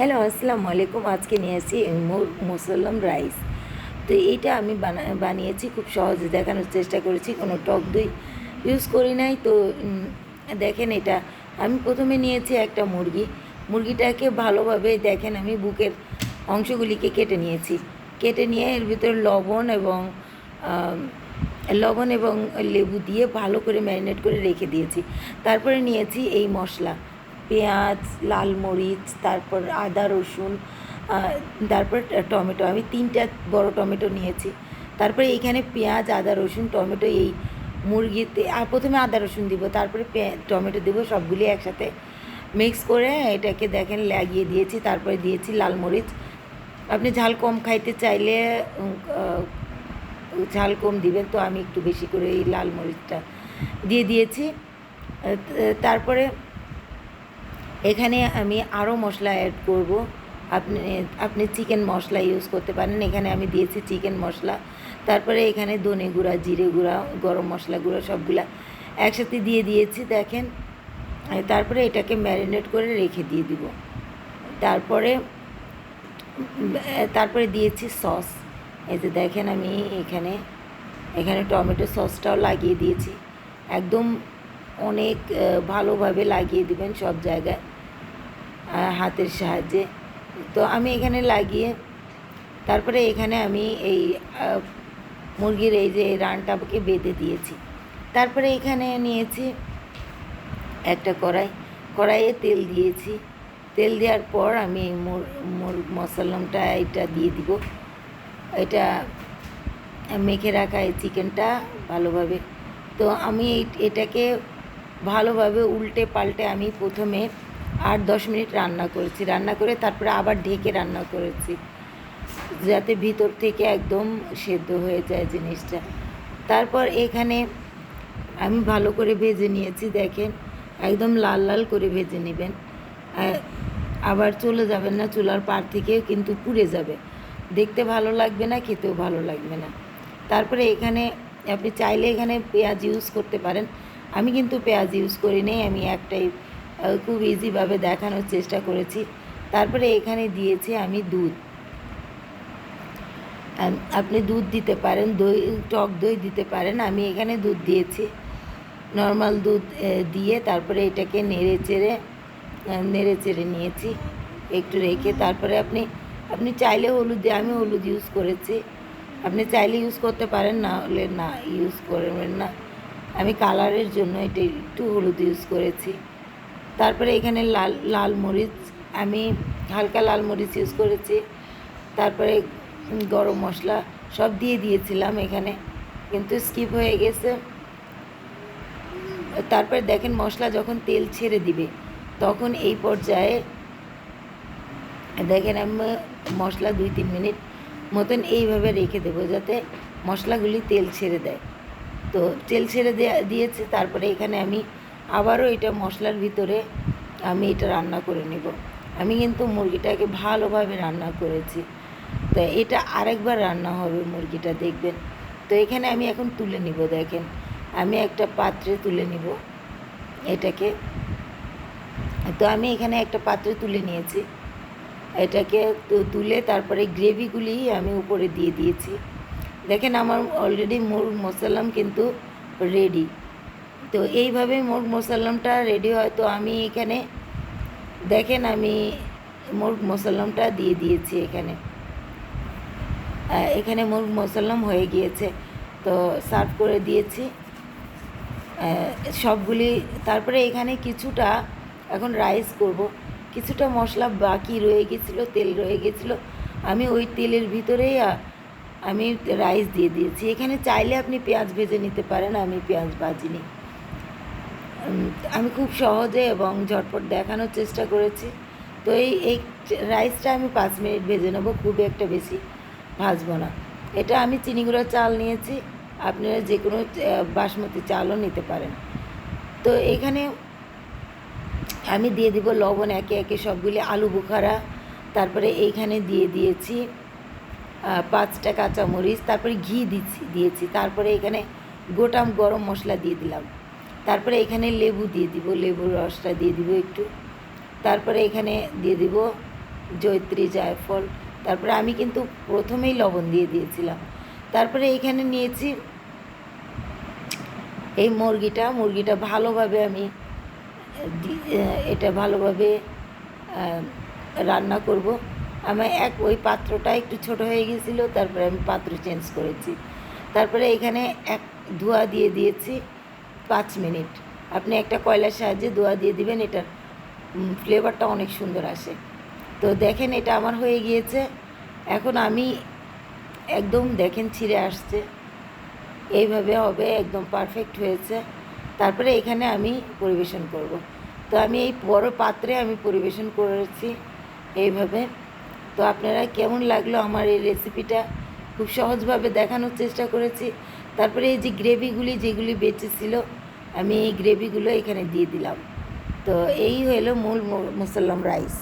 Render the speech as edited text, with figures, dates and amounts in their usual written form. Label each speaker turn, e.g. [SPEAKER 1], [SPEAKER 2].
[SPEAKER 1] Hello, আসসালামু আলাইকুম। আজকে নিয়ে এসেছি মুসল্লাম রাইস। তো এইটা আমি বানিয়েছি খুব সহজে দেখানোর চেষ্টা করেছি, কোনো টক দই ইউজ করি নাই। তো দেখেন, এটা আমি প্রথমে নিয়েছি একটা মুরগিটাকে ভালোভাবে দেখেন আমি বুকের অংশগুলিকে কেটে নিয়েছি। কেটে নিয়ে এর ভিতরে লবণ এবং লেবু দিয়ে ভালো করে ম্যারিনেট করে রেখে দিয়েছি। তারপরে নিয়েছি এই মশলা, পেঁয়াজ, লাল মরিচ, তারপর আদা রসুন, তারপর টমেটো। আমি 3টা বড় টমেটো নিয়েছি। তারপরে এইখানে পেঁয়াজ, আদা রসুন, টমেটো এই মুরগিতে আর প্রথমে আদা রসুন দিব, তারপরে টমেটো দেবো, সবগুলি একসাথে মিক্স করে এটাকে দেখেন লাগিয়ে দিয়েছি। তারপরে দিয়েছি লাল মরিচ। আপনি ঝাল কম খাইতে চাইলে ঝাল কম দিবেন, তো আমি একটু বেশি করে এই লাল মরিচটা দিয়ে দিয়েছি। তারপরে এখানে আমি আরও মশলা অ্যাড করব। আপনি আপনি চিকেন মশলা ইউজ করতে পারেন। এখানে আমি দিয়েছি চিকেন মশলা। তারপরে এখানে ধনে গুঁড়া, জিরে গুঁড়া, গরম মশলা গুঁড়া সবগুলা একসাথে দিয়ে দিয়েছি দেখেন। তারপরে এটাকে ম্যারিনেট করে রেখে দিয়ে দিব। তারপরে তারপরে দিয়েছি সস। এই যে দেখেন, আমি এখানে এখানে টমেটো সসটাও লাগিয়ে দিয়েছি। একদম অনেক ভালোভাবে লাগিয়ে দিবেন সব জায়গায় হাতের সাহায্যে। তো আমি এখানে লাগিয়ে তারপরে এখানে আমি এই মুরগির এই যে রানটাকে বেঁধে দিয়েছি। তারপরে এখানে নিয়েছি একটা কড়াইয়ে তেল দিয়েছি। তেল দেওয়ার পর আমি মশলাটা এটা দিয়ে দিব। এটা মেখে রাখা এই চিকেনটা ভালোভাবে, তো আমি এটাকে ভালোভাবে উল্টে পাল্টে আমি প্রথমে 8-10 মিনিট রান্না করেছি। রান্না করে তারপরে আবার ঢেকে রান্না করেছি, যাতে ভিতর থেকে একদম সেদ্ধ হয়ে যায় জিনিসটা। তারপর এখানে আমি ভালো করে ভেজে নিয়েছি দেখেন, একদম লাল লাল করে ভেজে নেবেন। আবার চলে যাবেন না চুলার পার থেকে, কিন্তু পুড়ে যাবে, দেখতে ভালো লাগবে না, খেতেও ভালো লাগবে না। তারপরে এখানে আপনি চাইলে এখানে পেঁয়াজ ইউজ করতে পারেন। আমি কিন্তু পেঁয়াজ ইউজ করি নি, আমি একটাই খুব ইজিভাবে দেখানোর চেষ্টা করেছি। তারপরে এখানে দিয়েছি আমি দুধ। আপনি দুধ দিতে পারেন, টক দই দিতে পারেন। আমি এখানে দুধ দিয়েছি, নর্মাল দুধ দিয়ে তারপরে এটাকে নেড়ে চেড়ে নিয়েছি একটু রেখে। তারপরে আপনি চাইলে হলুদ দিয়ে, আমি হলুদ ইউজ করেছি, আপনি চাইলে ইউজ করতে পারেন, না হলে না ইউজ করবেন না। আমি কালারের জন্য এটা একটু হলুদ ইউজ করেছি। তারপরে এখানে লাল মরিচ, আমি হালকা লাল মরিচ ইউজ করেছি। তারপরে গরম মশলা সব দিয়ে দিয়েছিলাম এখানে, কিন্তু স্কিপ হয়ে গেছে। তারপরে দেখেন, মশলা যখন তেল ছেড়ে দিবে তখন এই পর্যায়ে দেখেন আমি মশলা 2-3 মিনিট মতন এইভাবে রেখে দেবো, যাতে মশলাগুলি তেল ছেড়ে দেয়। তো তেল ছেড়ে দিয়েছে। তারপরে এখানে আমি আবারও এটা মশলার ভিতরে আমি এটা রান্না করে নেব। আমি কিন্তু মুরগিটাকে ভালোভাবে রান্না করেছি, তো এটা আরেকবার রান্না হবে মুরগিটা, দেখবেন। তো এখানে আমি এখন তুলে নিব দেখেন, আমি একটা পাত্রে তুলে নিব এটাকে। তো আমি এখানে একটা পাত্রে তুলে নিয়েছি এটাকে। তুলে তারপরে গ্রেভিগুলি আমি উপরে দিয়ে দিয়েছি। দেখেন, আমার অলরেডি মুরগ মশালাম কিন্তু রেডি। তো এইভাবে মুরগ মশালামটা রেডি হয়। তো আমি এখানে দেখেন, আমি মুরগ মশালামটা দিয়ে দিয়েছি এখানে। এখানে মুরগ মশালাম হয়ে গিয়েছে, তো সার্ভ করে দিয়েছি সবগুলি। তারপরে এখানে কিছুটা এখন রাইস করব। কিছুটা মশলা বাকি রয়ে গেছিলো, তেল রয়ে গেছিলো, আমি ওই তেলের ভিতরেই আমি রাইস দিয়ে দিয়েছি। এখানে চাইলে আপনি পেঁয়াজ ভেজে নিতে পারেন, আমি পেঁয়াজ ভাজিনি। আমি খুব সহজে এবং ঝটপট দেখানোর চেষ্টা করেছি। তো এই রাইসটা আমি 5 মিনিট ভেজে নেব, খুব একটা বেশি ভাজবো না। এটা আমি চিনি গুঁড়া চাল নিয়েছি, আপনারা যে কোনো বাসমতি চালও নিতে পারেন। তো এখানে আমি দিয়ে দিব লবণ একে একে সবগুলি, আলু বোখারা। তারপরে এইখানে দিয়ে দিয়েছি 5টা কাঁচামরিচ, তারপরে ঘি দিয়েছি। তারপরে এখানে গোটা গরম মশলা দিয়ে দিলাম। তারপরে এখানে লেবু দিয়ে দিব, লেবুর রসটা দিয়ে দিব একটু। তারপরে এখানে দিয়ে দিব জয়িত্রী, জায়ফল। তারপরে আমি কিন্তু প্রথমেই লবণ দিয়ে দিয়েছিলাম। তারপরে এখানে নিয়েছি এই মুরগিটা ভালোভাবে আমি এটা ভালোভাবে রান্না করব। আমার ওই পাত্রটা একটু ছোট হয়ে গেছিলো, তারপরে আমি পাত্র চেঞ্জ করেছি। তারপরে এখানে ধোয়া দিয়ে দিয়েছি 5 মিনিট। আপনি একটা কয়লার সাহায্যে ধোয়া দিয়ে দিবেন, এটার ফ্লেভারটা অনেক সুন্দর আসে। তো দেখেন এটা আমার হয়ে গিয়েছে। এখন আমি একদম দেখেন ছিঁড়ে আসছে, এইভাবে হবে, একদম পারফেক্ট হয়েছে। তারপরে এখানে আমি পরিবেশন করব। তো আমি এই বড় পাত্রে আমি পরিবেশন করেছি এইভাবে। তো আপনারা কেমন লাগলো আমার এই রেসিপিটা? খুব সহজভাবে দেখানোর চেষ্টা করেছি। তারপরে এই যে গ্রেভিগুলি যেগুলি বেঁচেছিল, আমি এই গ্রেভিগুলো এখানে দিয়ে দিলাম। তো এই হলো মূল মুসাল্লাম রাইস।